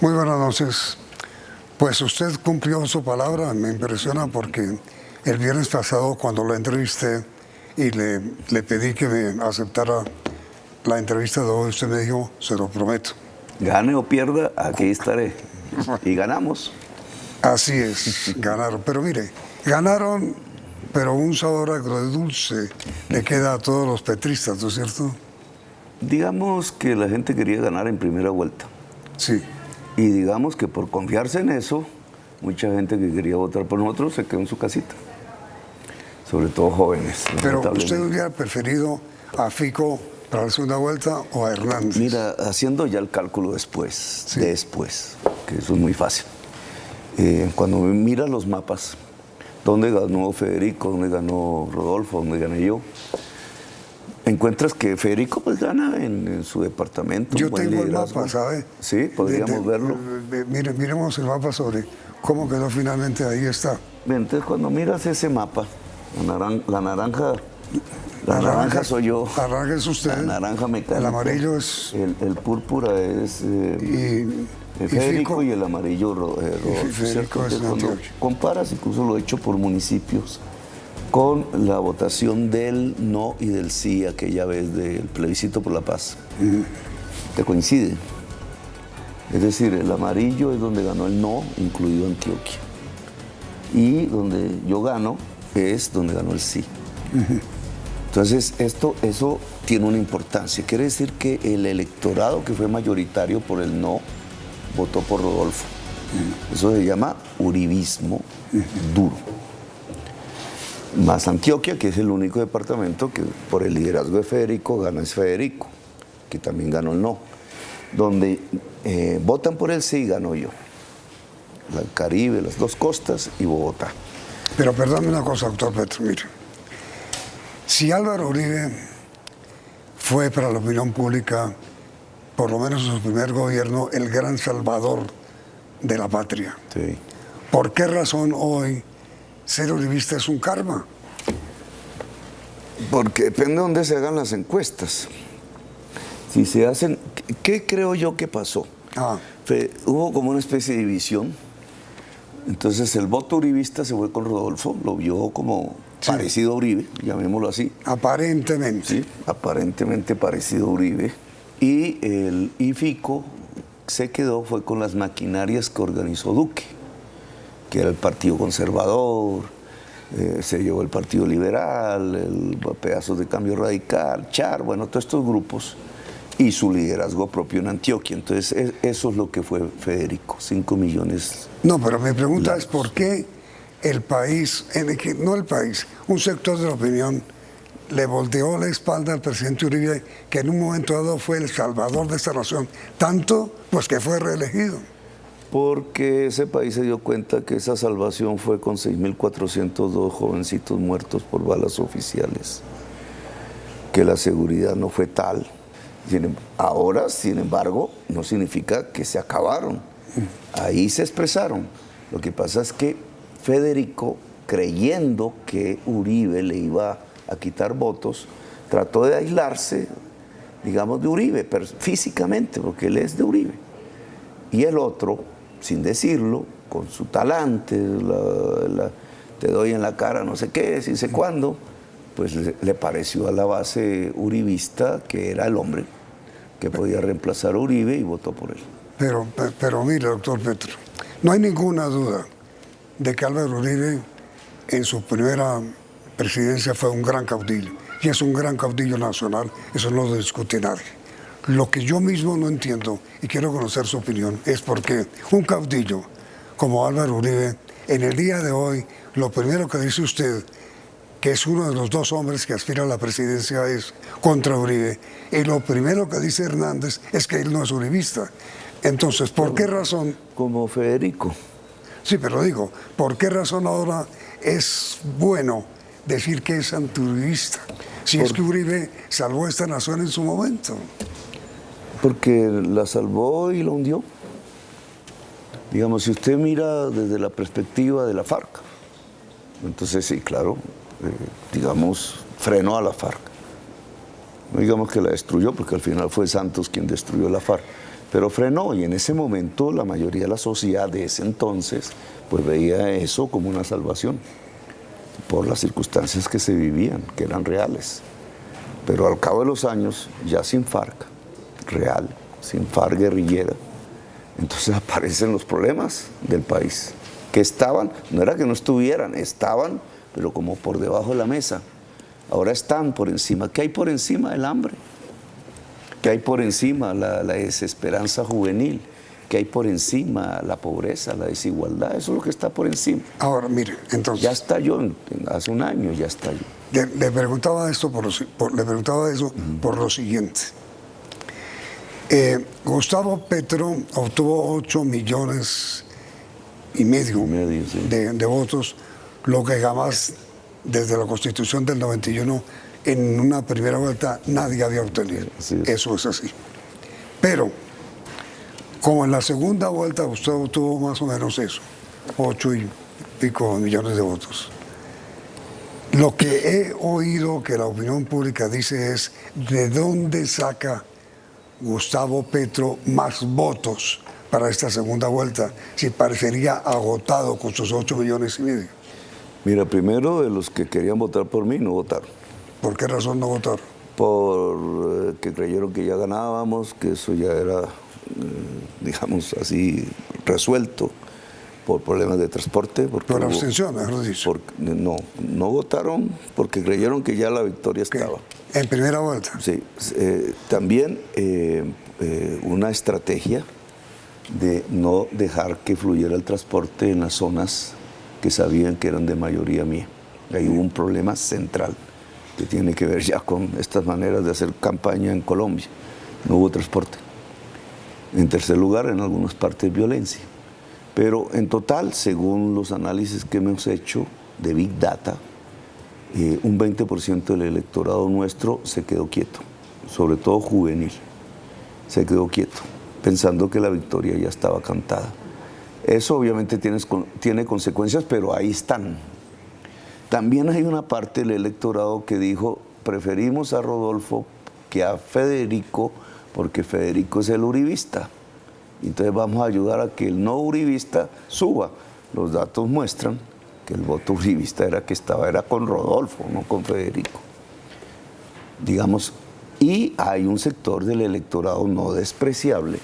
Muy buenas noches. Pues usted cumplió su palabra, me impresiona porque el viernes pasado cuando lo entrevisté y le pedí que me aceptara la entrevista de hoy, usted me dijo, se lo prometo. Gane o pierda, aquí estaré. Y ganamos. Así es, ganaron. Pero mire, ganaron, pero un sabor agrodulce le queda a todos los petristas, ¿no es cierto? Digamos que la gente quería ganar en primera vuelta. Sí. Y digamos que por confiarse en eso, mucha gente que quería votar por nosotros se quedó en su casita. Sobre todo jóvenes. Pero usted hubiera preferido a Fico para la segunda vuelta o a Hernández. Mira, haciendo ya el cálculo después, Sí. que eso es muy fácil. Cuando mira los mapas, dónde ganó Federico, dónde ganó Rodolfo, dónde gané yo, encuentras que Federico pues gana en su departamento. Yo tengo el mapa, ¿sabe? Sí, podríamos verlo. Miremos el mapa sobre cómo quedó finalmente, ahí está. Bien, entonces cuando miras ese mapa, la naranja soy yo. La naranja es usted. La naranja mecánico. El amarillo es... El púrpura es Federico Fico, y el amarillo Rodolfo. Federico es Cuando Antioquia. comparas, incluso lo he hecho por municipios, con la votación del no y del sí aquella vez del plebiscito por la paz. Te coincide. Es decir, el amarillo es donde ganó el no, incluido Antioquia. Y donde yo gano es donde ganó el sí. Entonces, eso tiene una importancia. Quiere decir que el electorado que fue mayoritario por el no, votó por Rodolfo. Eso se llama uribismo duro. Más Antioquia, que es el único departamento que por el liderazgo de Federico gana es Federico, que también ganó el no. Donde votan por el sí, ganó yo. El Caribe, las dos costas y Bogotá. Pero perdóname una cosa, doctor Petro, mire. Si Álvaro Uribe fue para la opinión pública, por lo menos en su primer gobierno, el gran salvador de la patria, Sí. ¿por qué razón hoy ser uribista es un karma? Porque depende de dónde se hagan las encuestas. Si se hacen... ¿Qué creo yo que pasó? Hubo como una especie de división. Entonces el voto uribista se fue con Rodolfo, lo vio como parecido a Uribe, llamémoslo así. Aparentemente. Sí, aparentemente parecido a Uribe. Y Fico se quedó, fue con las maquinarias que organizó Duque, que era el Partido Conservador, se llevó el Partido Liberal, el Pedazos de Cambio Radical, Char, bueno, todos estos grupos, y su liderazgo propio en Antioquia. Entonces, eso es lo que fue Federico, 5 millones. No, pero mi pregunta es por qué el país, no el país, un sector de la opinión le volteó la espalda al presidente Uribe, que en un momento dado fue el salvador de esta nación, tanto pues que fue reelegido. Porque ese país se dio cuenta que esa salvación fue con 6.402 jovencitos muertos por balas oficiales, que la seguridad no fue tal. Ahora, sin embargo, no significa que se acabaron. Ahí se expresaron. Lo que pasa es que Federico, creyendo que Uribe le iba a quitar votos, trató de aislarse, digamos, de Uribe, pero físicamente, porque él es de Uribe. Y el otro, sin decirlo, con su talante, te doy en la cara no sé qué, sí sé cuándo, pues le pareció a la base uribista que era el hombre que podía reemplazar a Uribe y votó por él. Pero mire, doctor Petro, no hay ninguna duda de que Álvaro Uribe en su primera presidencia fue un gran caudillo, y es un gran caudillo nacional, eso no lo discute nadie. Lo que yo mismo no entiendo, y quiero conocer su opinión, es por qué un caudillo como Álvaro Uribe, en el día de hoy, lo primero que dice usted, que es uno de los dos hombres que aspira a la presidencia, es contra Uribe, y lo primero que dice Hernández es que él no es uribista. Entonces, ¿por qué razón? Como Federico. Sí, pero digo, ¿por qué razón ahora es bueno decir que es antiuribista? Si es que Uribe salvó a esta nación en su momento. Porque la salvó y la hundió. Digamos, si usted mira desde la perspectiva de la FARC, entonces sí, claro, digamos, frenó a la FARC. No digamos que la destruyó, porque al final fue Santos quien destruyó la FARC. pero frenó, y en ese momento la mayoría de la sociedad de ese entonces pues veía eso como una salvación por las circunstancias que se vivían, que eran reales. Pero al cabo de los años, ya sin FARC real, sin FARC guerrillera, entonces aparecen los problemas del país, que estaban, no era que no estuvieran, estaban, pero como por debajo de la mesa. Ahora están por encima. ¿Qué hay por encima? El hambre. ¿Qué hay por encima? La desesperanza juvenil. ¿Qué hay por encima? La pobreza, la desigualdad. Eso es lo que está por encima. Ahora, mire, entonces... Ya estalló, hace un año ya estalló. Le preguntaba esto le preguntaba eso por lo siguiente. Gustavo Petro obtuvo 8,5 millones Sí. de votos, lo que jamás, desde la Constitución del 91, en una primera vuelta nadie había obtenido. Eso es así. Pero, como en la segunda vuelta usted obtuvo más o menos eso, 8,y pico millones de votos. Lo que he oído que la opinión pública dice es: ¿de dónde saca Gustavo Petro más votos para esta segunda vuelta, si parecería agotado con sus 8,5 millones? Mira, primero, de los que querían votar por mí no votaron. ¿Por qué razón no votaron? Porque creyeron que ya ganábamos, que eso ya era, digamos así, resuelto por problemas de transporte. ¿Por abstención, mejor dicho? No votaron porque creyeron que ya la victoria estaba. ¿En primera vuelta? Sí. También una estrategia de no dejar que fluyera el transporte en las zonas que sabían que eran de mayoría mía. Ahí hubo un problema central que tiene que ver ya con estas maneras de hacer campaña en Colombia. No hubo transporte. En tercer lugar, en algunas partes, violencia. Pero en total, según los análisis que hemos hecho de Big Data, un 20% del electorado nuestro se quedó quieto, sobre todo juvenil. Se quedó quieto, pensando que la victoria ya estaba cantada. Eso obviamente tiene consecuencias, pero ahí están. También hay una parte del electorado que dijo: preferimos a Rodolfo que a Federico, porque Federico es el uribista. Entonces vamos a ayudar a que el no uribista suba. Los datos muestran que el voto uribista era con Rodolfo, no con Federico. Digamos, y hay un sector del electorado no despreciable,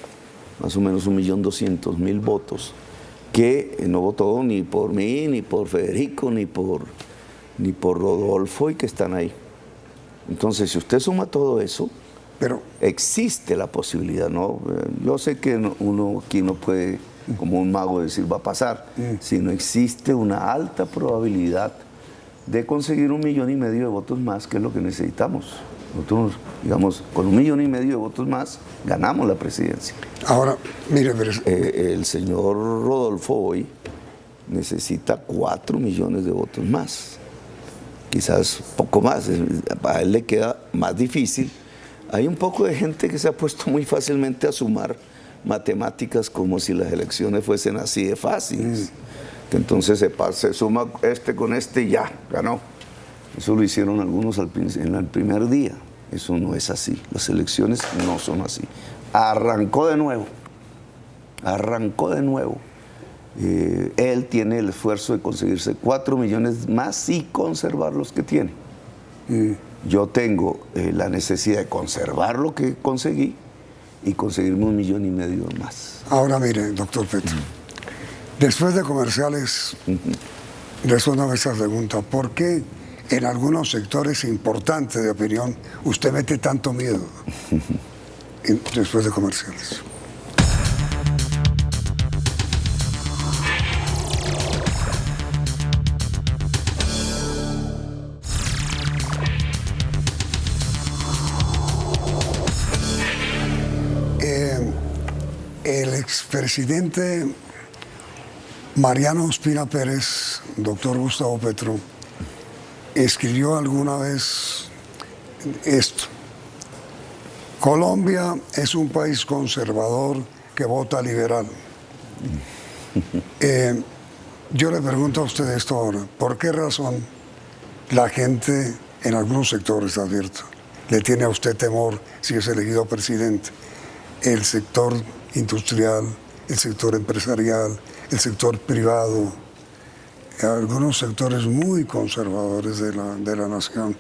más o menos 1.200.000 votos, que no votó ni por mí, ni por Federico, ni por Rodolfo, y que están ahí. Entonces, si usted suma todo eso, pero existe la posibilidad, ¿no? Yo sé que uno aquí no puede, como un mago, decir va a pasar, sino existe una alta probabilidad de conseguir 1,5 millones de votos más, que es lo que necesitamos. Nosotros, digamos, con 1,5 millones de votos más, ganamos la presidencia. Ahora, mire, el señor Rodolfo hoy necesita 4 millones de votos más. Quizás poco más, a él le queda más difícil. Hay un poco de gente que se ha puesto muy fácilmente a sumar matemáticas como si las elecciones fuesen así de fáciles. Que entonces se suma este con este y ya, ganó. Eso lo hicieron algunos en el primer día. Eso no es así. Las elecciones no son así. Arrancó de nuevo. Él tiene el esfuerzo de conseguirse 4 millones más y conservar los que tiene. Yo tengo la necesidad de conservar lo que conseguí y conseguirme 1,5 millones más. Ahora mire, doctor Petro, después de comerciales, respóndame esta pregunta: ¿por qué en algunos sectores importantes de opinión usted mete tanto miedo después de comerciales? El expresidente Mariano Ospina Pérez, doctor Gustavo Petro, escribió alguna vez esto: Colombia es un país conservador que vota liberal. Yo le pregunto a usted esto ahora: ¿por qué razón la gente en algunos sectores, advierto, le tiene a usted temor si es elegido presidente? El sector industrial, el sector empresarial, el sector privado, algunos sectores muy conservadores de la nación.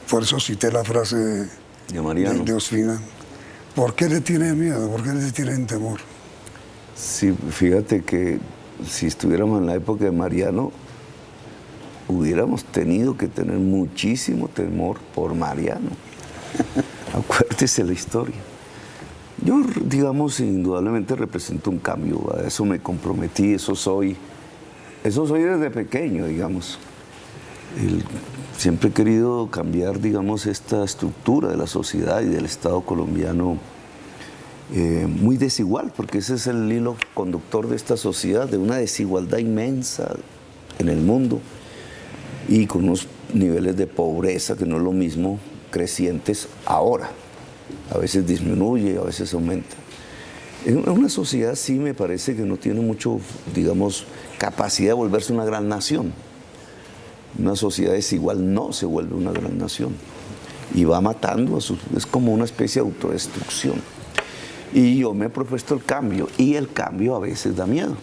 Por eso cité la frase De Mariano. de Ospina. ¿Por qué le tienen miedo? ¿Por qué le tienen temor? Sí, fíjate que si estuviéramos en la época de Mariano, hubiéramos tenido que tener muchísimo temor por Mariano. Acuérdese la historia. Yo, digamos, indudablemente represento un cambio, a eso me comprometí, eso soy desde pequeño, digamos. Siempre he querido cambiar, digamos, esta estructura de la sociedad y del Estado colombiano muy desigual, porque ese es el hilo conductor de esta sociedad, de una desigualdad inmensa en el mundo y con unos niveles de pobreza que no es lo mismo, crecientes ahora. A veces disminuye, a veces aumenta. En una sociedad así me parece que no tiene mucho, digamos, capacidad de volverse una gran nación. Una sociedad desigual no se vuelve una gran nación y va matando es como una especie de autodestrucción. Y yo me he propuesto el cambio, y el cambio a veces da miedo.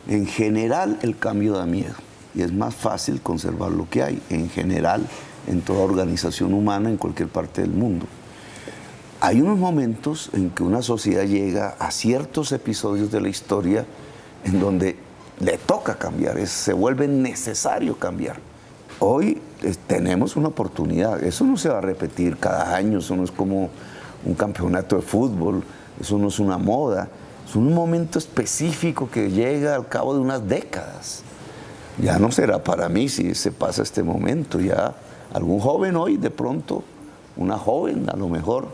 En general el cambio da miedo y es más fácil conservar lo que hay, en general, en toda organización humana, en cualquier parte del mundo. Hay unos momentos en que una sociedad llega a ciertos episodios de la historia en donde le toca cambiar, se vuelve necesario cambiar. Hoy tenemos una oportunidad, eso no se va a repetir cada año, eso no es como un campeonato de fútbol, eso no es una moda, es un momento específico que llega al cabo de unas décadas. Ya no será para mí si se pasa este momento, ya algún joven hoy de pronto, una joven a lo mejor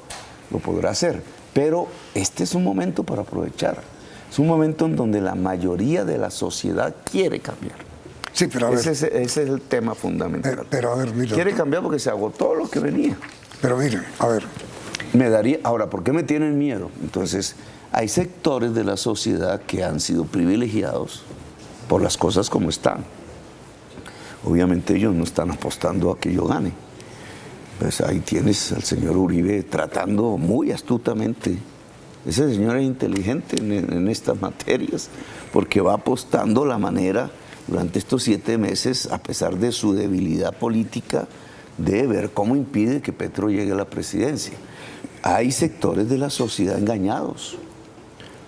lo podrá hacer, pero este es un momento para aprovechar. Es un momento en donde la mayoría de la sociedad quiere cambiar. Sí, pero a ver. Ese es el tema fundamental. Pero a ver, mira. Quiere cambiar porque se agotó lo que venía. Pero mire, a ver. Ahora, ¿por qué me tienen miedo? Entonces, hay sectores de la sociedad que han sido privilegiados por las cosas como están. Obviamente ellos no están apostando a que yo gane. Pues ahí tienes al señor Uribe tratando muy astutamente. Ese señor es inteligente en estas materias porque va apostando la manera durante estos 7 meses, a pesar de su debilidad política, de ver cómo impide que Petro llegue a la presidencia. Hay sectores de la sociedad engañados,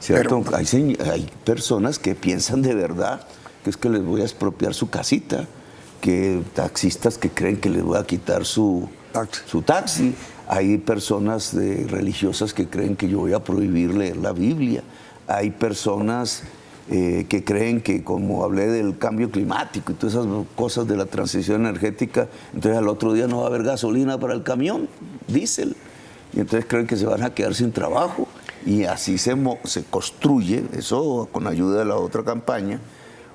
¿cierto? Hay personas que piensan de verdad que es que les voy a expropiar su casita, que taxistas que creen que les voy a quitar su taxi. Hay personas religiosas que creen que yo voy a prohibir leer la Biblia. Hay personas que creen que, como hablé del cambio climático y todas esas cosas de la transición energética, entonces al otro día no va a haber gasolina para el camión, diésel. Y entonces creen que se van a quedar sin trabajo. Y así se construye, eso con ayuda de la otra campaña,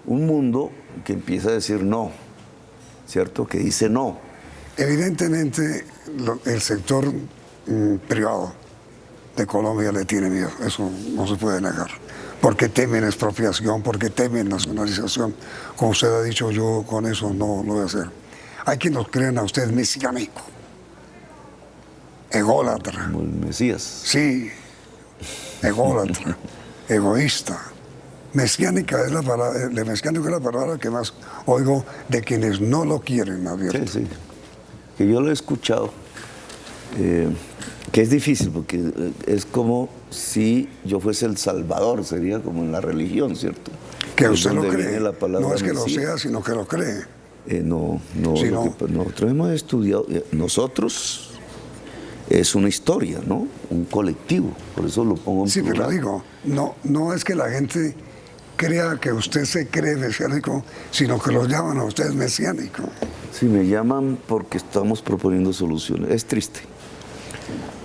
un mundo que empieza a decir no, ¿cierto? Que dice no. Evidentemente, el sector privado de Colombia le tiene miedo, eso no se puede negar, porque temen expropiación, porque temen nacionalización. Como usted ha dicho, yo con eso no lo voy a hacer. Hay quienes nos creen a usted mesiánico, ególatra. Como el Mesías. Sí, ególatra, egoísta. Mesiánica es la palabra, mesiánico es la palabra que más oigo de quienes no lo quieren abierto. Sí, sí. Que yo lo he escuchado, que es difícil porque es como si yo fuese el Salvador, sería como en la religión, ¿cierto? Que usted lo cree, viene la palabra no es que lo Mesías. sea, sino que lo cree. No, Sí, nosotros hemos estudiado, nosotros es una historia, ¿no? Un colectivo, por eso lo pongo en Sí, plural. pero digo, no es que la gente crea que usted se cree mesiánico, sino que lo llaman a usted mesiánico. Sí, me llaman porque estamos proponiendo soluciones. Es triste.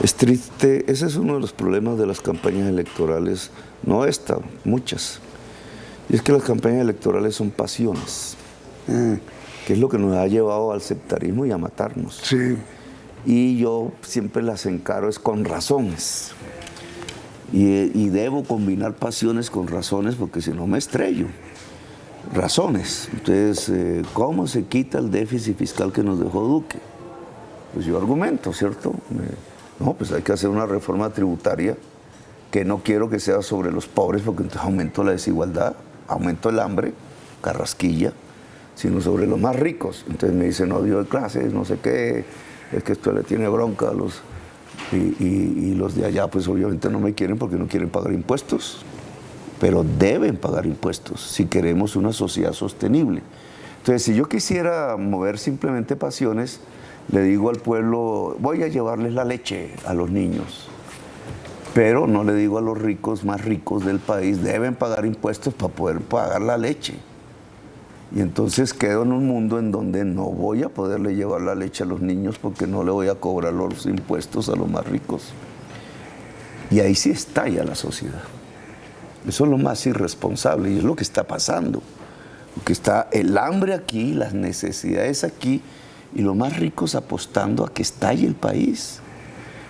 Es triste. Ese es uno de los problemas de las campañas electorales. No esta, muchas. Y es que las campañas electorales son pasiones, que es lo que nos ha llevado al sectarismo y a matarnos. Sí, Y yo siempre las encaro es con razones. Y debo combinar pasiones con razones porque si no me estrello. Razones. Entonces, ¿cómo se quita el déficit fiscal que nos dejó Duque? Pues yo argumento, ¿cierto? No, pues hay que hacer una reforma tributaria que no quiero que sea sobre los pobres, porque entonces aumento la desigualdad, aumento el hambre, carrasquilla, sino sobre los más ricos. Entonces me dicen odio de clases, no sé qué, es que esto le tiene bronca a los... Y los de allá pues obviamente no me quieren porque no quieren pagar impuestos, pero deben pagar impuestos si queremos una sociedad sostenible. Entonces, si yo quisiera mover simplemente pasiones, le digo al pueblo, voy a llevarles la leche a los niños, pero no le digo a los ricos más ricos del país, deben pagar impuestos para poder pagar la leche. Y entonces quedo en un mundo en donde no voy a poderle llevar la leche a los niños porque no le voy a cobrar los impuestos a los más ricos. Y ahí sí estalla la sociedad. Eso es lo más irresponsable y es lo que está pasando. Porque está el hambre aquí, las necesidades aquí y los más ricos apostando a que estalle el país.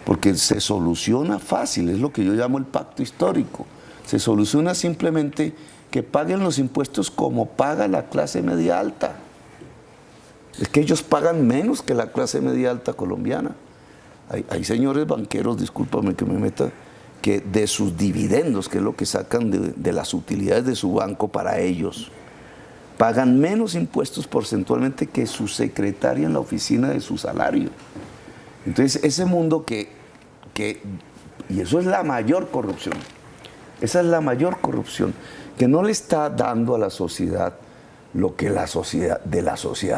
Porque se soluciona fácil, es lo que yo llamo el pacto histórico. Se soluciona simplemente que paguen los impuestos como paga la clase media alta. Es que ellos pagan menos que la clase media alta colombiana. Hay señores banqueros, discúlpame que me meta, que de sus dividendos, que es lo que sacan de las utilidades de su banco para ellos, pagan menos impuestos porcentualmente que su secretaria en la oficina de su salario. Entonces, ese mundo y eso es la mayor corrupción, esa es la mayor corrupción, que no le está dando a la sociedad lo que la sociedad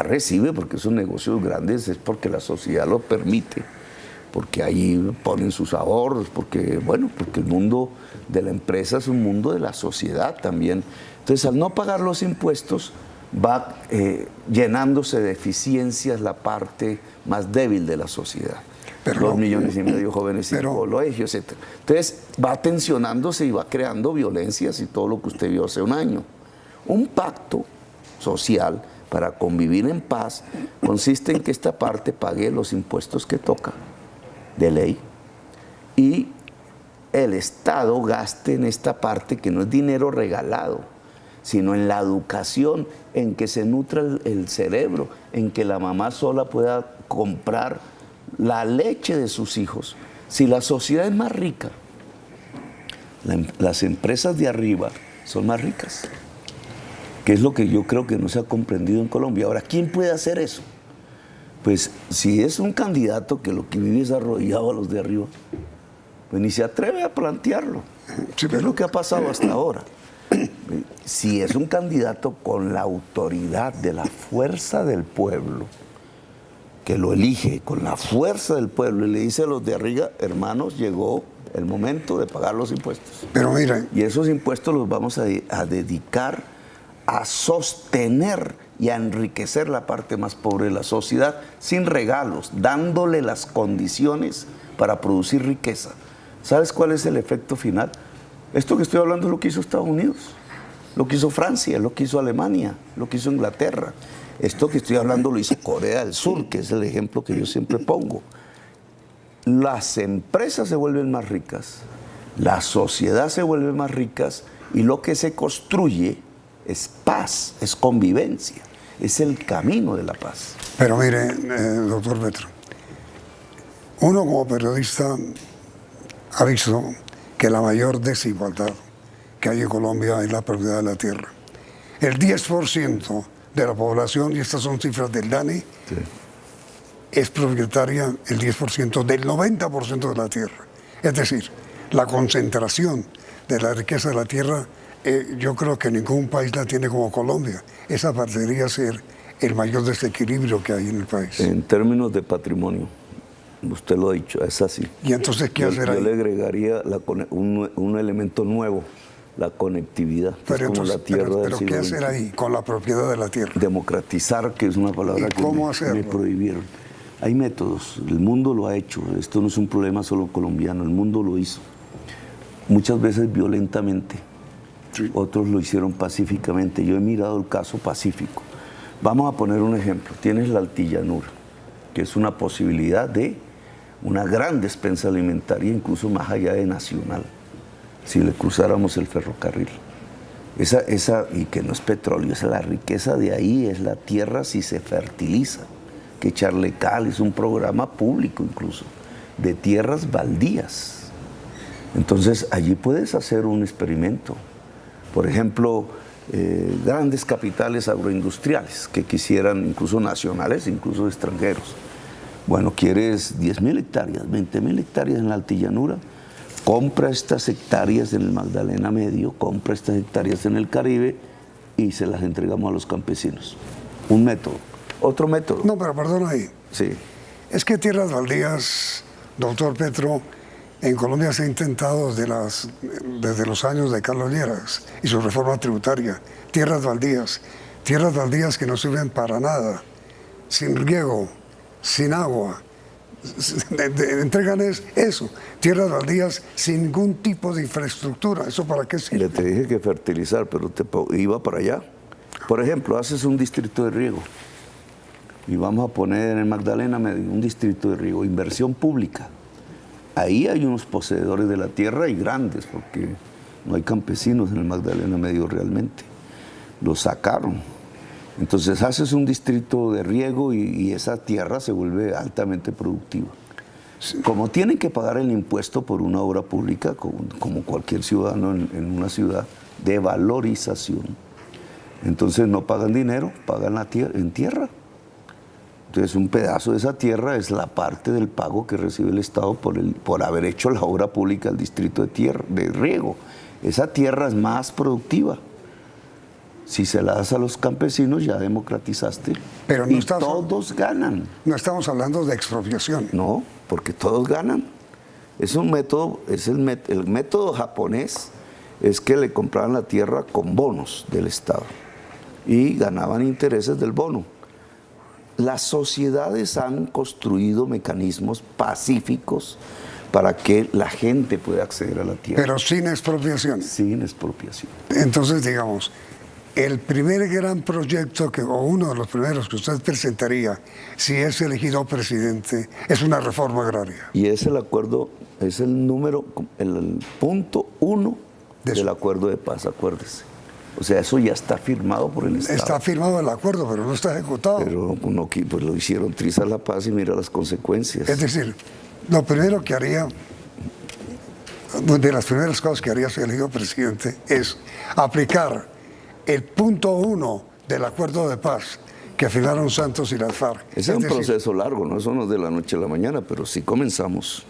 recibe, porque esos negocios grandes es porque la sociedad lo permite, porque ahí ponen sus ahorros, porque el mundo de la empresa es un mundo de la sociedad también. Entonces, al no pagar los impuestos, va llenándose de eficiencias la parte más débil de la sociedad. 2,5 millones de jóvenes sin colegio, etc. Entonces, va tensionándose y va creando violencias y todo lo que usted vio hace un año. Un pacto social para convivir en paz consiste en que esta parte pague los impuestos que toca de ley y el Estado gaste en esta parte que no es dinero regalado, sino en la educación, en que se nutra el cerebro, en que la mamá sola pueda comprar la leche de sus hijos. Si la sociedad es más rica, las empresas de arriba son más ricas, que es lo que yo creo que no se ha comprendido en Colombia. Ahora, ¿quién puede hacer eso? Pues si es un candidato que lo que vive es arrodillado a los de arriba, pues ni se atreve a plantearlo. Sí, es lo que ha pasado hasta ahora. Si es un candidato con la autoridad de la fuerza del pueblo, que lo elige con la fuerza del pueblo y le dice a los de arriba, hermanos, llegó el momento de pagar los impuestos. Pero mira, y esos impuestos los vamos a dedicar a sostener y a enriquecer la parte más pobre de la sociedad sin regalos, dándole las condiciones para producir riqueza. ¿Sabes cuál es el efecto final? Esto que estoy hablando es lo que hizo Estados Unidos, lo que hizo Francia, lo que hizo Alemania, lo que hizo Inglaterra. Esto que estoy hablando lo hizo Corea del Sur, que es el ejemplo que yo siempre pongo. Las empresas se vuelven más ricas, la sociedad se vuelve más rica y lo que se construye es paz, es convivencia, es el camino de la paz. Pero mire, doctor Petro, uno como periodista ha visto que la mayor desigualdad que hay en Colombia es la propiedad de la tierra. El 10% de la población, y estas son cifras del DANE, sí, es propietaria el 10% del 90% de la tierra. Es decir, la concentración de la riqueza de la tierra, yo creo que ningún país la tiene como Colombia. Esa parecería ser el mayor desequilibrio que hay en el país. En términos de patrimonio, usted lo ha dicho, es así. ¿Y entonces qué hacer ahí? Yo le agregaría un elemento nuevo, la conectividad, que es como la tierra del siglo ¿qué hacer ahí con la propiedad de la tierra? Democratizar, que es una palabra que me prohibieron. Hay métodos, el mundo lo ha hecho, esto no es un problema solo colombiano, el mundo lo hizo. Muchas veces violentamente, sí, otros lo hicieron pacíficamente. Yo he mirado el caso pacífico. Vamos a poner un ejemplo, tienes la altillanura, que es una posibilidad de una gran despensa alimentaria, incluso más allá de nacional, si le cruzáramos el ferrocarril. Y que no es petróleo, esa, la riqueza de ahí es la tierra si se fertiliza, que Charlecal es un programa público incluso, de tierras baldías. Entonces, allí puedes hacer un experimento. Por ejemplo, grandes capitales agroindustriales que quisieran, incluso nacionales, incluso extranjeros. Bueno, quieres 10.000 hectáreas, 20.000 hectáreas en la altillanura, compra estas hectáreas en el Magdalena Medio, compra estas hectáreas en el Caribe y se las entregamos a los campesinos. Un método. Otro método. No, pero perdona ahí. Sí. Es que tierras baldías, doctor Petro, en Colombia se ha intentado desde los años de Carlos Lleras y su reforma tributaria. Tierras baldías que no sirven para nada, sin riego, sin agua. Entregan eso, tierras baldías sin ningún tipo de infraestructura. ¿Eso para qué sirve? Ya te dije que fertilizar, pero iba para allá. Por ejemplo, haces un distrito de riego y vamos a poner en Magdalena Medio un distrito de riego, inversión pública. Ahí hay unos poseedores de la tierra y grandes, porque no hay campesinos en el Magdalena Medio realmente. Los sacaron. Entonces haces un distrito de riego y esa tierra se vuelve altamente productiva. Como tienen que pagar el impuesto por una obra pública, como cualquier ciudadano en una ciudad, de valorización, entonces no pagan dinero, pagan en tierra. Entonces un pedazo de esa tierra es la parte del pago que recibe el Estado por haber hecho la obra pública del distrito de riego. Esa tierra es más productiva. Si se la das a los campesinos, ya democratizaste. Pero y todos ganan. No estamos hablando de expropiación. No, porque todos ganan. Es un método, el método japonés es que le compraban la tierra con bonos del Estado y ganaban intereses del bono. Las sociedades han construido mecanismos pacíficos para que la gente pueda acceder a la tierra. Pero sin expropiación. Sin expropiación. Entonces, digamos, el primer gran proyecto, o uno de los primeros que usted presentaría, si es elegido presidente, es una reforma agraria. Y es el acuerdo, es el punto 1 del acuerdo de paz, acuérdese. O sea, eso ya está firmado por el Estado. Está firmado el acuerdo, pero no está ejecutado. Pero no, pues lo hicieron trizar la paz y mira las consecuencias. Es decir, lo primero que haría, de las primeras cosas que haría si elegido presidente, es aplicar el punto 1 del acuerdo de paz que firmaron Santos y las FARC. Ese es un proceso largo, ¿no? Eso no es de la noche a la mañana, pero sí comenzamos.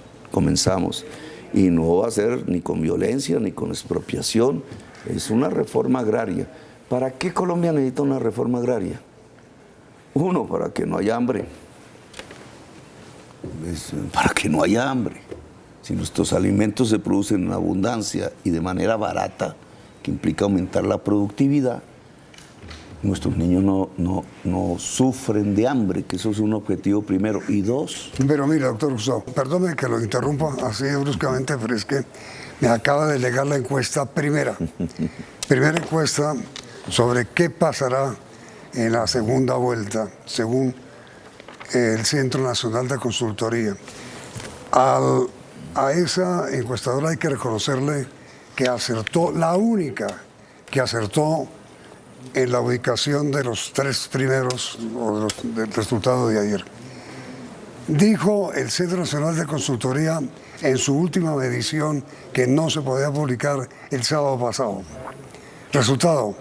Y no va a ser ni con violencia ni con expropiación. Es una reforma agraria. ¿Para qué Colombia necesita una reforma agraria? Uno, para que no haya hambre. Para que no haya hambre. Si nuestros alimentos se producen en abundancia y de manera barata, que implica aumentar la productividad, nuestros niños no sufren de hambre, que eso es un objetivo primero. Y dos... Pero mire, doctor Gustavo, perdóneme que lo interrumpa así bruscamente, pero es que me acaba de llegar la encuesta primera encuesta sobre qué pasará en la segunda vuelta, según el Centro Nacional de Consultoría. A esa encuestadora hay que reconocerle que acertó, la única que acertó en la ubicación de los tres primeros del resultado de ayer. Dijo el Centro Nacional de Consultoría en su última medición que no se podía publicar el sábado pasado. Resultado: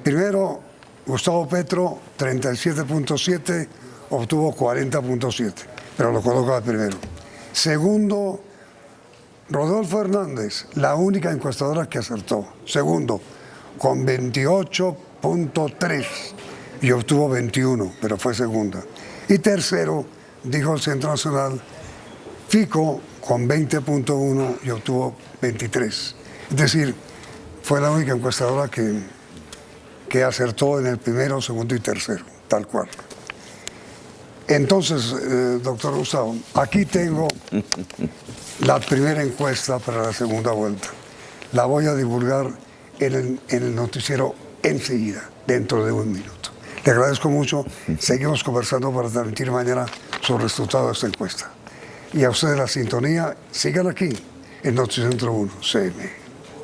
primero, Gustavo Petro, 37.7, obtuvo 40.7, pero lo coloca primero. Segundo, Rodolfo Hernández, la única encuestadora que acertó. Segundo, con 28.3 y obtuvo 21, pero fue segunda. Y tercero, dijo el Centro Nacional, Fico con 20.1 y obtuvo 23. Es decir, fue la única encuestadora que acertó en el primero, segundo y tercero, tal cual. Entonces, doctor Gustavo, aquí tengo la primera encuesta para la segunda vuelta. La voy a divulgar en el noticiero enseguida, dentro de un minuto. Le agradezco mucho. Seguimos conversando para transmitir mañana sobre el resultado de esta encuesta. Y a ustedes la sintonía, sigan aquí en Noticentro 1, CM.